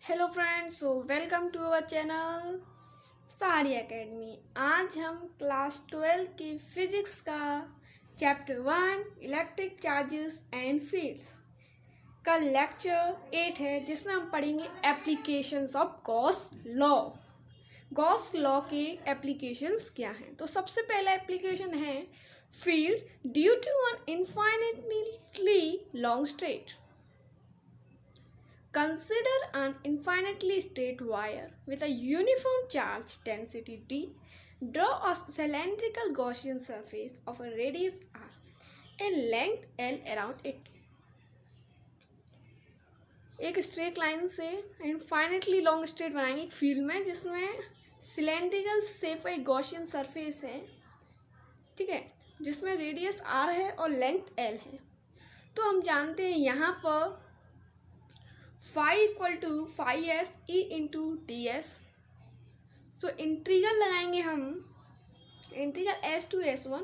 Hello friends, welcome to our channel सारी academy. आज हम क्लास 12 की फिजिक्स का chapter 1 electric charges and fields का लेक्चर 8 है, जिसमें हम पढ़ेंगे applications of Gauss law. Gauss law के एप्लीकेशंस क्या हैं? तो सबसे पहला एप्लीकेशन है field due to an infinitely long straight. Consider an infinitely straight wire with a uniform charge density D. Draw a cylindrical Gaussian surface of a radius r and length L around it. एक straight line से infinitely long straight बनाएंगे एक field में, जिसमें cylindrical shape एक Gaussian surface है, ठीक है, जिसमें रेडियस r है और लेंथ L है। तो हम जानते हैं यहाँ पर phi equal to phi S E into D S. So integral लगाएंगे हम, integral S two S one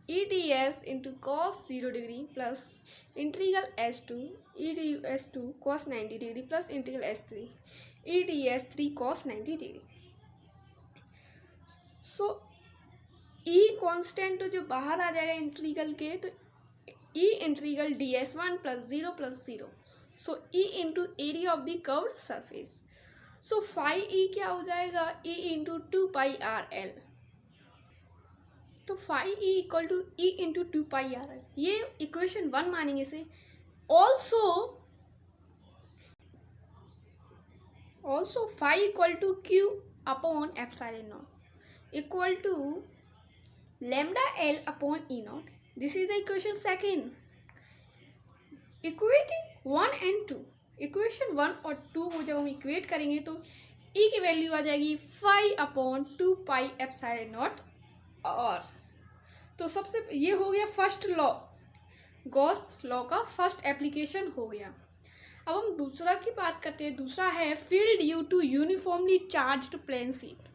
E D S into cos 0 degree plus integral S two E D S two cos 90 degree plus integral S three E D S three cos 90 degree. So E constant जो बाहर आ जाएगा integral के, तो E integral D S one plus zero. So E into area of the curved surface. So phi E क्या हो जाएगा? E into 2πr_L। तो phi E equal to E into 2πr_L, ये इक्वेशन 1 मानेंगे इसे। Also phi equal to Q upon epsilon naught equal to lambda L upon E naught. This is the equation second. Equating 1 and 2, equation 1 और 2 को जब हम equate करेंगे तो ई की वैल्यू आ जाएगी फाई अपॉन 2π एप्सिलॉन नॉट और। तो सबसे ये हो गया फर्स्ट लॉ, गॉस लॉ का फर्स्ट एप्लीकेशन हो गया। अब हम दूसरा की बात करते हैं। दूसरा है field due to uniformly charged plane sheet.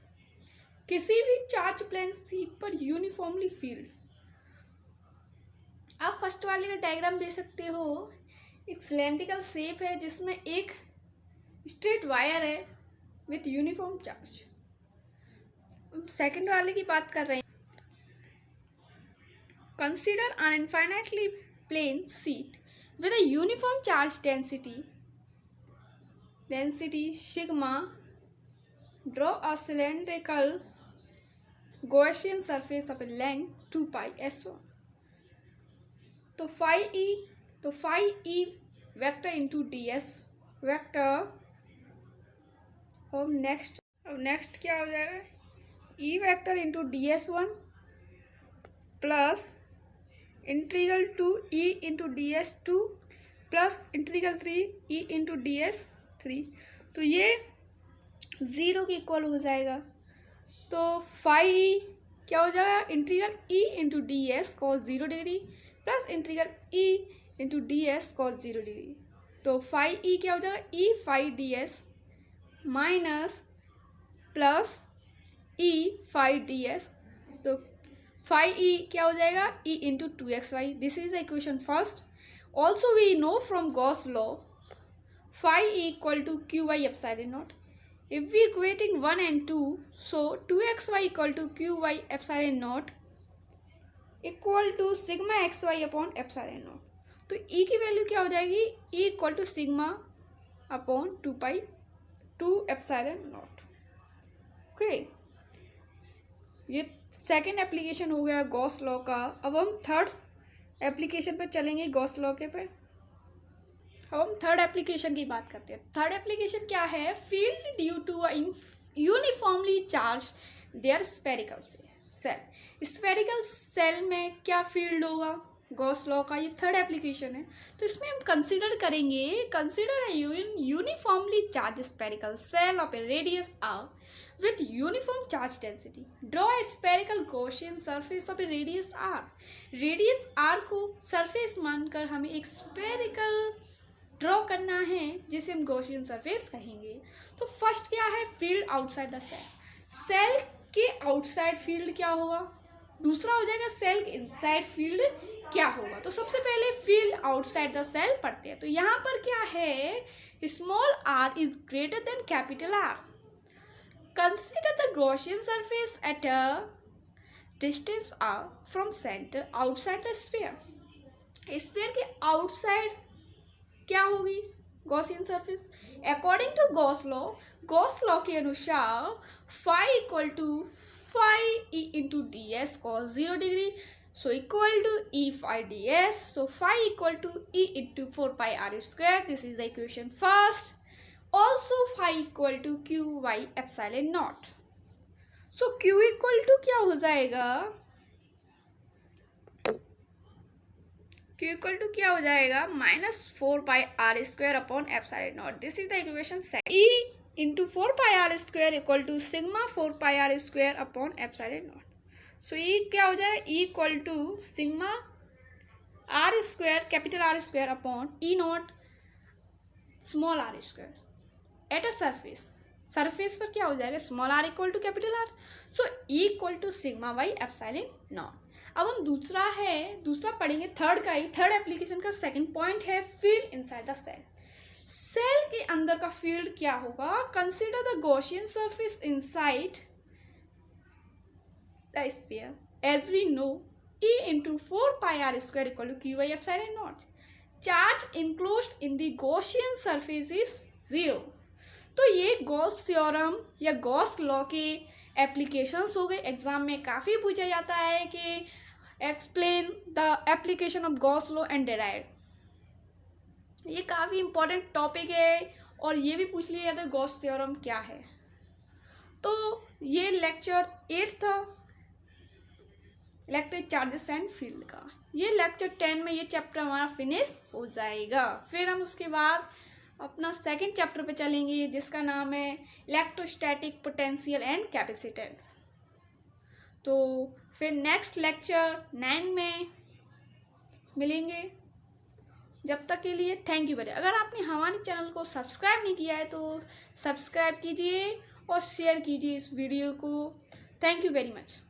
किसी भी चार्ज प्लेन शीट पर यूनिफॉर्मली फील्ड। आप फर्स्ट वाले का डायग्राम दे सकते हो। एक सिलेंड्रिकल शेप है जिसमें एक स्ट्रेट वायर है विथ यूनिफॉर्म चार्ज। सेकंड वाले की बात कर रहे हैं। Consider an infinitely plane sheet with a uniform charge density sigma. Draw a cylindrical Gaussian surface of length 2πs1। तो phi E vector into D S vector. अब next क्या हो जाएगा? E vector into D S one plus integral 2 E into D S two plus integral 3 E into D S three. तो ये 0 के equal हो जाएगा। तो फाई क्या हो जाएगा? Integral E into D S cos 0 degree plus integral E into D S cos 0 degree. तो फाई ई क्या हो जाएगा? E phi D S minus plus E phi D S. तो फाई ई क्या हो जाएगा? E into 2xy। This is the equation first. Also we know from Gauss law phi E equal to Q by epsilon naught. If we equating 1 and 2, so 2xy equal to qy epsilon naught equal to sigma xy upon epsilon naught। तो e की value क्या हो जाएगी? e equal to sigma upon 2 epsilon naught. Okay, ये second application हो गया Gauss law का। अब हम थर्ड एप्लीकेशन पे चलेंगे गॉस लॉ के पे। अब हम थर्ड एप्लीकेशन की बात करते हैं। थर्ड एप्लीकेशन क्या है? Field due to uniformly charge there spherical shell. Spherical shell में क्या फील्ड होगा? गॉस लॉ का ये थर्ड एप्लीकेशन है। तो इसमें हम consider a uniformly charge spherical shell of a radius R with uniform charge density. Draw a spherical Gaussian surface of a radius R. Radius R को सरफेस मानकर हमें एक स्फेरिकल ड्रॉ करना है जिसे हम गॉसियन सरफेस कहेंगे। तो फर्स्ट क्या है? Field outside the shell. Shell के आउटसाइड फील्ड क्या होगा? दूसरा हो जाएगा सेल के इनसाइड फील्ड क्या होगा। तो सबसे पहले फील्ड आउटसाइड द सेल पढ़ते हैं। तो यहाँ पर क्या है, small R is greater than capital R. Consider the Gaussian surface at a distance R from centre outside the sphere. Sphere के आउटसाइड क्या होगी, Gaussian surface. According to Gauss law के अनुसार phi equal to phi E into D S cos 0 degree, so equal to E phi ds, so phi equal to E into 4 pi r square, this is the equation first. Also phi equal to q y epsilon naught, so q equal to क्या हो जाएगा, q equal to क्या हो जाएगा minus 4 pi r square upon epsilon naught, this is the equation second. E into 4 pi r square equal to sigma 4 pi r square upon epsilon naught. So E क्या हो जाए, E equal to sigma R square capital R square upon E naught small R square at a surface. Surface पर क्या हो जाएगा, small R equal to capital R, so E equal to sigma by epsilon naught. अब हम दूसरा पढ़ेंगे, third application का second point है field inside the shell. Shell के अंदर का फील्ड क्या होगा, consider the Gaussian surface inside the sphere. As we know, E into 4 pi r square equal to q by epsilon naught. Charge enclosed in the Gaussian surface is 0. तो ये Gauss theorem या Gauss law के applications हो गए। Exam में काफ़ी पूछा जाता है कि explain the application of Gauss law and derived. ये काफ़ी इंपॉर्टेंट टॉपिक है और ये भी पूछ लिया जाता है गॉस थ्योरम क्या है। तो ये लेक्चर 8 था, इलेक्ट्रिक चार्जेस एंड फील्ड का। ये लेक्चर 10 में ये चैप्टर हमारा फिनिश हो जाएगा। फिर हम उसके बाद अपना सेकंड चैप्टर पे चलेंगे जिसका नाम है इलेक्ट्रोस्टैटिक पोटेंशियल एंड कैपेसिटेंस। तो फिर नेक्स्ट लेक्चर 9 में मिलेंगे। जब तक के लिए थैंक यू वेरी। अगर आपने हमारे चैनल को सब्सक्राइब नहीं किया है तो सब्सक्राइब कीजिए और शेयर कीजिए इस वीडियो को। Thank you very much.